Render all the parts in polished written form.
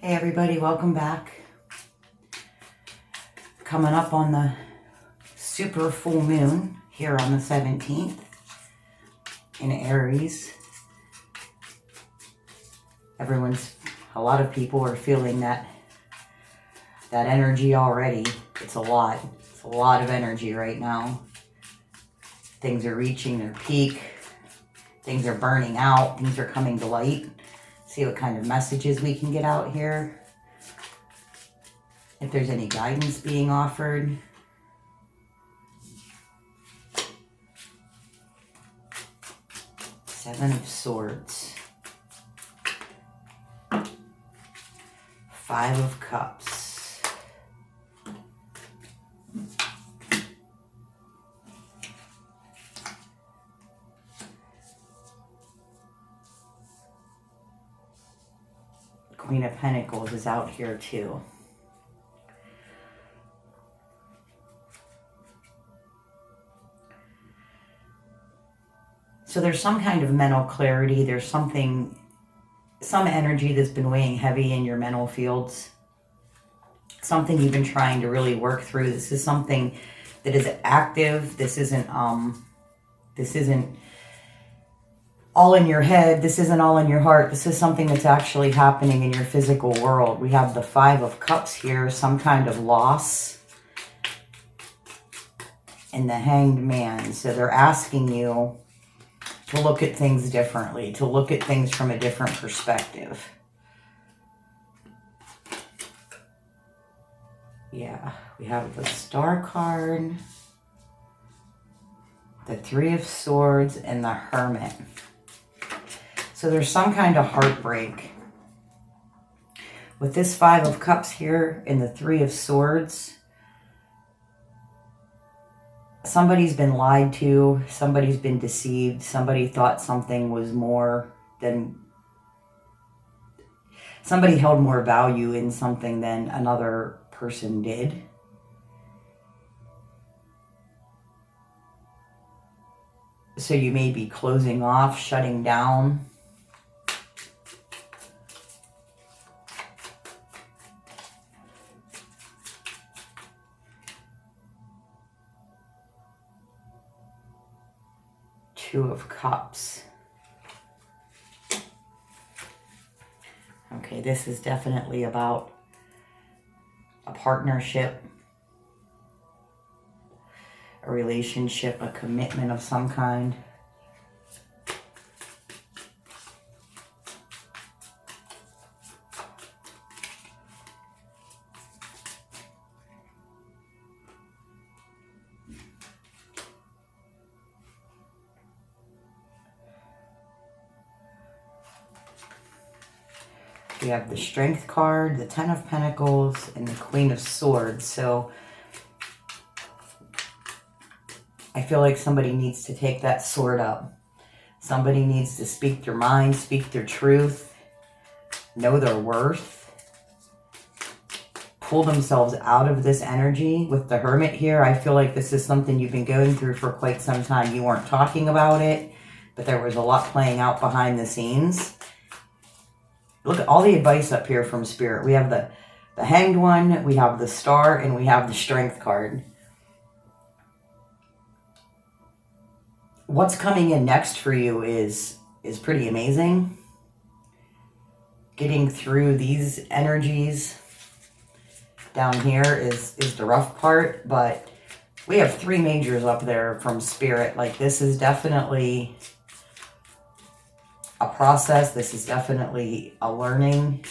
Hey everybody, welcome back. Coming up on the super full moon here on the 17th in Aries. A lot of people are feeling that energy already. It's a lot of energy right now. Things are reaching their peak. Things are burning out. Things are coming to light. See what kind of messages we can get out here. If there's any guidance being offered. Seven of Swords. Five of Cups. Queen of Pentacles is out here too. So there's some kind of mental clarity. There's some energy that's been weighing heavy in your mental fields. Something you've been trying to really work through. This is something that is active. This isn't all in your head. This isn't all in your heart. This is something that's actually happening in your physical world. We have the Five of Cups here, some kind of loss. And the Hanged Man. So they're asking you to look at things differently, to look at things from a different perspective. Yeah, we have the Star card, the Three of Swords, and the Hermit. So there's some kind of heartbreak. With this Five of Cups here and the Three of Swords, somebody's been lied to, somebody's been deceived, somebody thought something was more than, somebody held more value in something than another person did. So you may be closing off, shutting down. Two of Cups. Okay, this is definitely about a partnership, a relationship, a commitment of some kind. We have the Strength card, the Ten of Pentacles, and the Queen of Swords. So I feel like somebody needs to take that sword up. Somebody needs to speak their mind, speak their truth, know their worth, pull themselves out of this energy. With the Hermit here, I feel like this is something you've been going through for quite some time. You weren't talking about it, but there was a lot playing out behind the scenes. Look at all the advice up here from Spirit. We have the Hanged One, we have the Star, and we have the Strength card. What's coming in next for you is pretty amazing. Getting through these energies down here is the rough part, but we have three majors up there from Spirit. Like, this is definitely a process. This is definitely a learning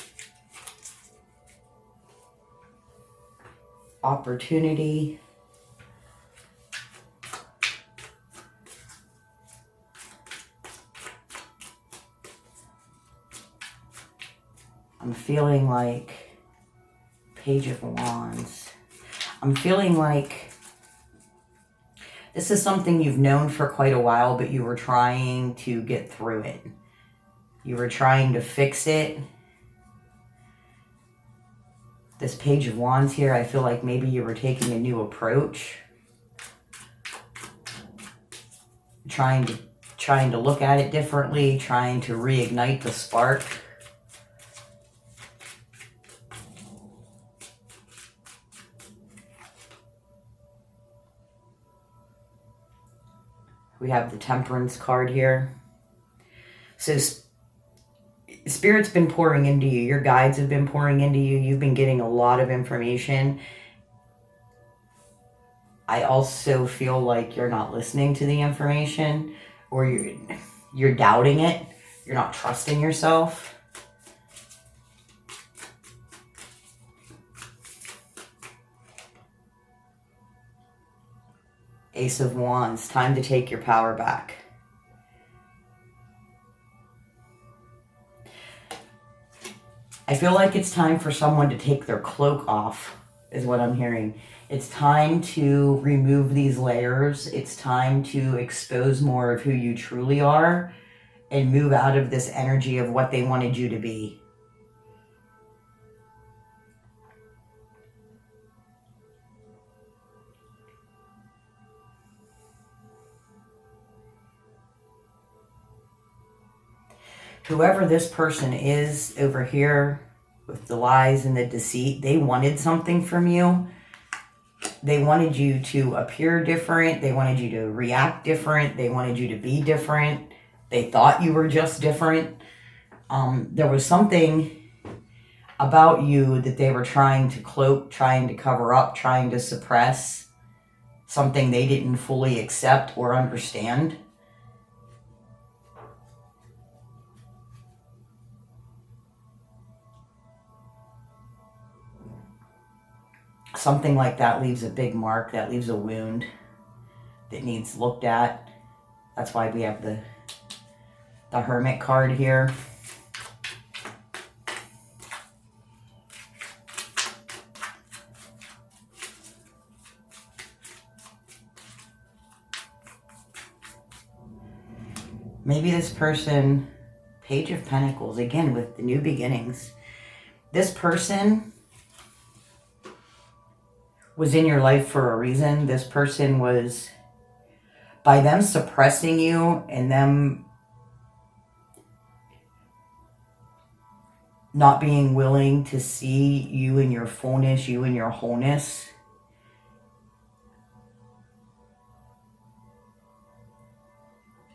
opportunity. I'm feeling like Page of Wands. I'm feeling like this is something you've known for quite a while, but you were trying to get through it. You were trying to fix it. This Page of Wands here, I feel like maybe you were taking a new approach. Trying to look at it differently, trying to reignite the spark. We have the Temperance card here. So Spirit's been pouring into you. Your guides have been pouring into you. You've been getting a lot of information. I also feel like you're not listening to the information, or you're doubting it. You're not trusting yourself. Ace of Wands, time to take your power back. I feel like it's time for someone to take their cloak off, is what I'm hearing. It's time to remove these layers. It's time to expose more of who you truly are and move out of this energy of what they wanted you to be. Whoever this person is over here with the lies and the deceit, they wanted something from you. They wanted you to appear different. They wanted you to react different. They wanted you to be different. They thought you were just different. There was something about you that they were trying to cloak, trying to cover up, trying to suppress. Something they didn't fully accept or understand. Something like that leaves a big mark, that leaves a wound that needs looked at. That's why we have the Hermit card here. Maybe this person, Page of Pentacles, again with the new beginnings. This person was in your life for a reason. This person was, by them suppressing you and them not being willing to see you in your fullness, you in your wholeness,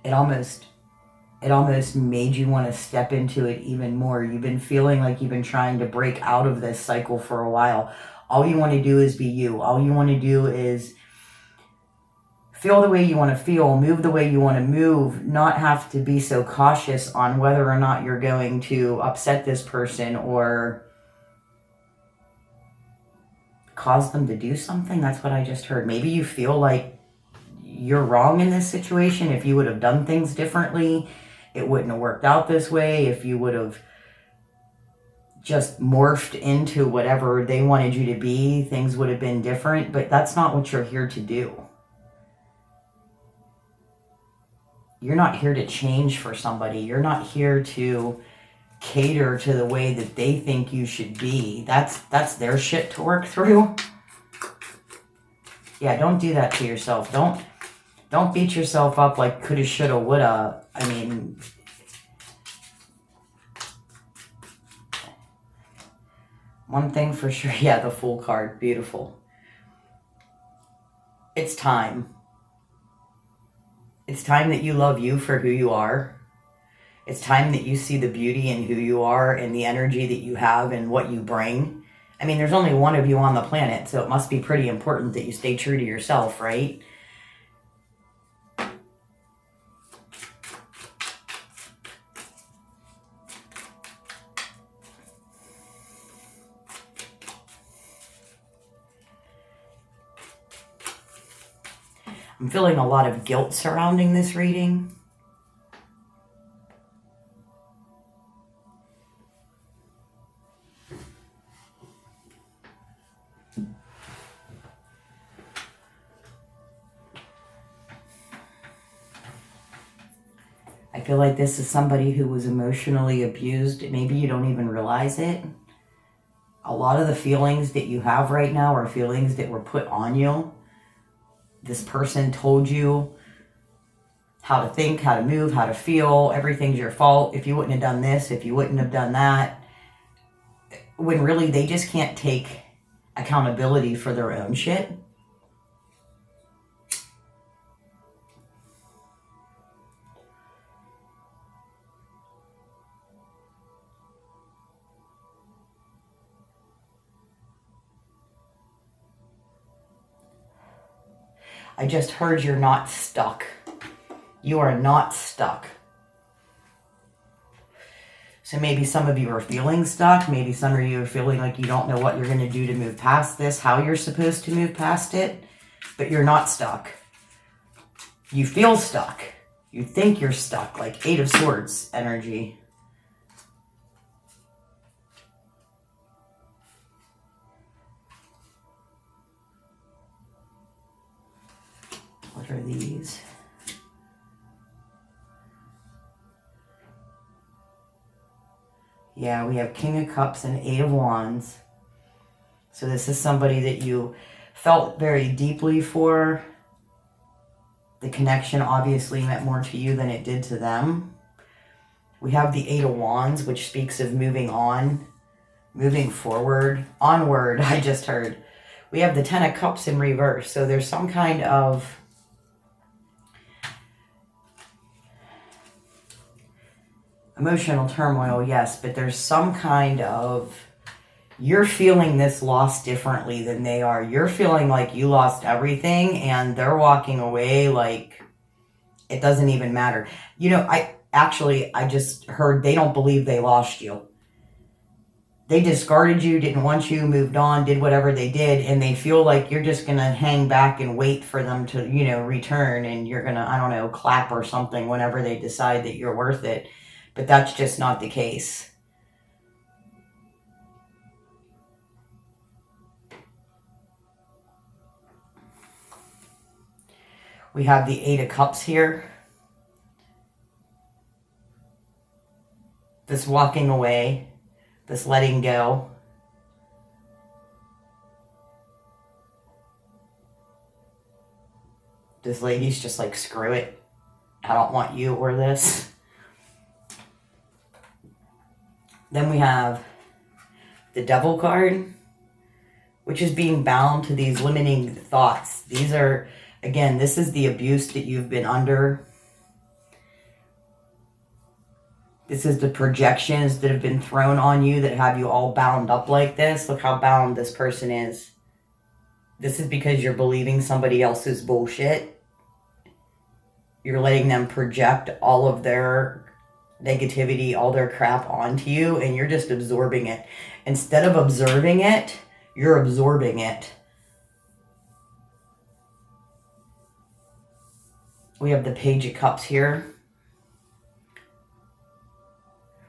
it almost made you want to step into it even more. You've been feeling like you've been trying to break out of this cycle for a while. All you want to do is be you. All you want to do is feel the way you want to feel, move the way you want to move, not have to be so cautious on whether or not you're going to upset this person or cause them to do something. That's what I just heard. Maybe you feel like you're wrong in this situation. If you would have done things differently, it wouldn't have worked out this way. If you would have just morphed into whatever they wanted you to be, things would have been different. But that's not what you're here to do. You're not here to change for somebody. You're not here to cater to the way that they think you should be. That's their shit to work through. Yeah, don't do that to yourself. Don't beat yourself up like coulda, shoulda, woulda. I mean, one thing for sure. Yeah, the Fool card. Beautiful. It's time. It's time that you love you for who you are. It's time that you see the beauty in who you are and the energy that you have and what you bring. I mean, there's only one of you on the planet, so it must be pretty important that you stay true to yourself, right? I'm feeling a lot of guilt surrounding this reading. I feel like this is somebody who was emotionally abused. Maybe you don't even realize it. A lot of the feelings that you have right now are feelings that were put on you. This person told you how to think, how to move, how to feel. Everything's your fault. If you wouldn't have done this, if you wouldn't have done that. When really they just can't take accountability for their own shit. I just heard you're not stuck. You are not stuck. So maybe some of you are feeling stuck. Maybe some of you are feeling like you don't know what you're going to do to move past this, how you're supposed to move past it, but you're not stuck. You feel stuck. You think you're stuck, like 8 of Swords energy. What are these? Yeah, we have King of Cups and 8 of Wands. So this is somebody that you felt very deeply for. The connection obviously meant more to you than it did to them. We have the 8 of Wands, which speaks of moving on, moving forward, onward, I just heard. We have the 10 of Cups in reverse. So there's some kind of emotional turmoil, yes, but there's some kind of, you're feeling this loss differently than they are. You're feeling like you lost everything and they're walking away like it doesn't even matter. You know, I just heard they don't believe they lost you. They discarded you, didn't want you, moved on, did whatever they did, and they feel like you're just going to hang back and wait for them to, you know, return, and you're going to, I don't know, clap or something whenever they decide that you're worth it. But that's just not the case. We have the 8 of Cups here. This walking away, this letting go. This lady's just like, screw it. I don't want you or this. Then we have the Devil card, which is being bound to these limiting thoughts. These are, again, this is the abuse that you've been under. This is the projections that have been thrown on you that have you all bound up like this. Look how bound this person is. This is because you're believing somebody else's bullshit. You're letting them project all of their negativity, all their crap onto you, and you're just absorbing it. Instead of observing it, you're absorbing it. We have the Page of Cups here,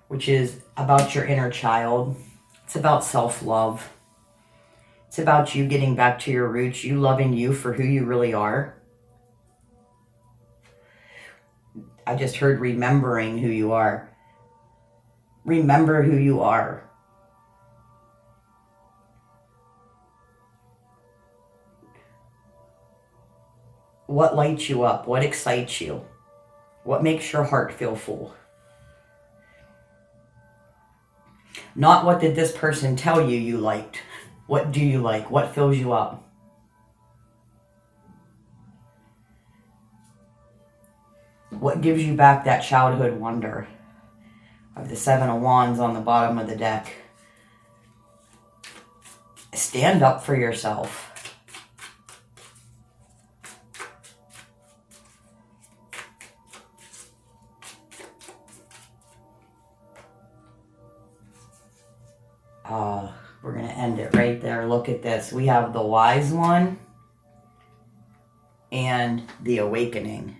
which is about your inner child. It's about self-love. It's about you getting back to your roots, you loving you for who you really are. I just heard remembering who you are. Remember who you are. What lights you up? What excites you? What makes your heart feel full? Not what did this person tell you you liked. What do you like? What fills you up? What gives you back that childhood wonder? I have the 7 of Wands on the bottom of the deck. Stand up for yourself. We're going to end it right there. Look at this. We have the Wise One and the Awakening.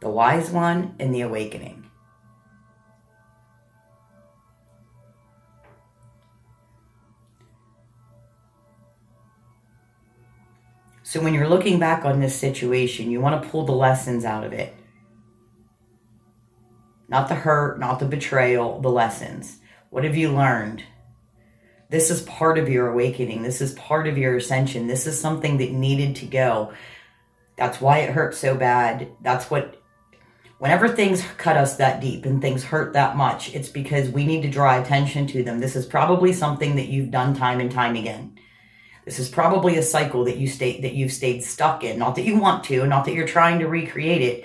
The Wise One and the Awakening. So when you're looking back on this situation, you want to pull the lessons out of it. Not the hurt, not the betrayal, the lessons. What have you learned? This is part of your awakening. This is part of your ascension. This is something that needed to go. That's why it hurt so bad. That's what, whenever things cut us that deep and things hurt that much, it's because we need to draw attention to them. This is probably something that you've done time and time again. This is probably a cycle that you've stayed stuck in. Not that you want to, not that you're trying to recreate it,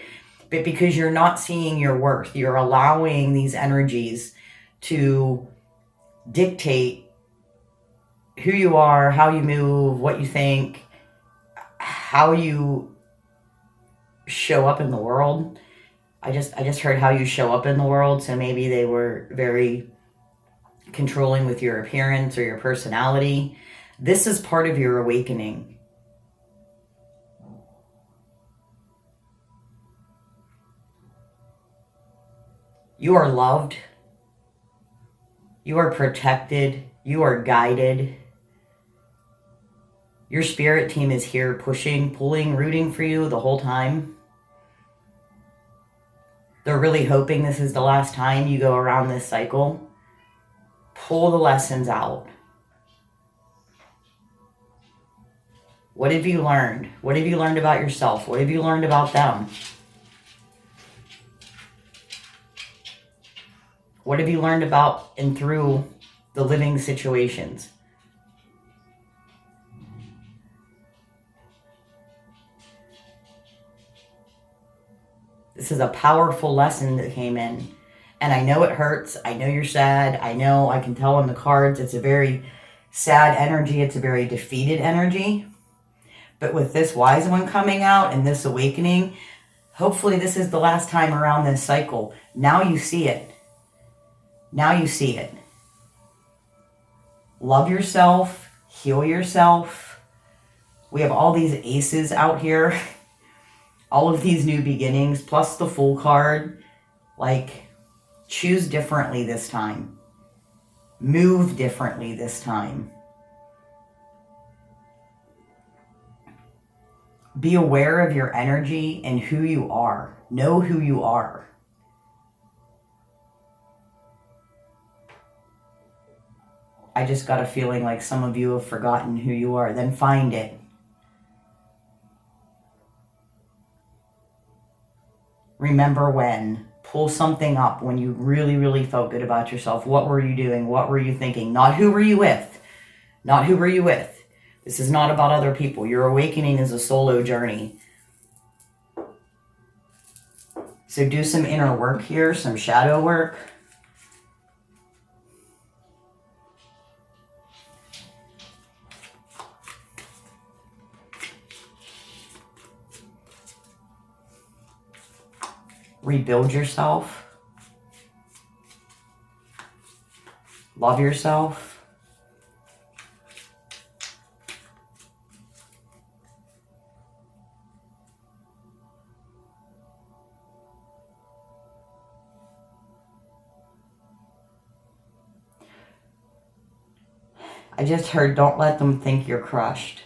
but because you're not seeing your worth. You're allowing these energies to dictate who you are, how you move, what you think, how you show up in the world. I just heard how you show up in the world. So maybe they were very controlling with your appearance or your personality. This is part of your awakening. You are loved. You are protected. You are guided. Your spirit team is here pushing, pulling, rooting for you the whole time. They're really hoping this is the last time you go around this cycle. Pull the lessons out. What have you learned? What have you learned about yourself? What have you learned about them? What have you learned about and through the living situations? This is a powerful lesson that came in. And I know it hurts. I know you're sad. I know, I can tell on the cards, it's a very sad energy. It's a very defeated energy. But with this wise one coming out and this awakening, hopefully this is the last time around this cycle. Now you see it. Now you see it. Love yourself. Heal yourself. We have all these aces out here. All of these new beginnings, plus the Fool card. Like, choose differently this time. Move differently this time. Be aware of your energy and who you are. Know who you are. I just got a feeling like some of you have forgotten who you are. Then find it. Remember when. Pull something up when you really, really felt good about yourself. What were you doing? What were you thinking? Not who were you with. Not who were you with. This is not about other people. Your awakening is a solo journey. So do some inner work here, some shadow work. Rebuild yourself. Love yourself. I just heard, don't let them think you're crushed.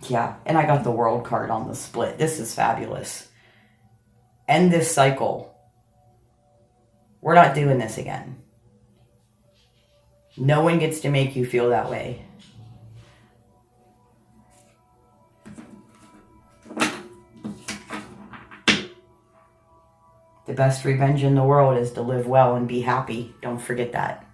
Yeah, and I got the World card on the split. This is fabulous. End this cycle. We're not doing this again. No one gets to make you feel that way. The best revenge in the world is to live well and be happy. Don't forget that.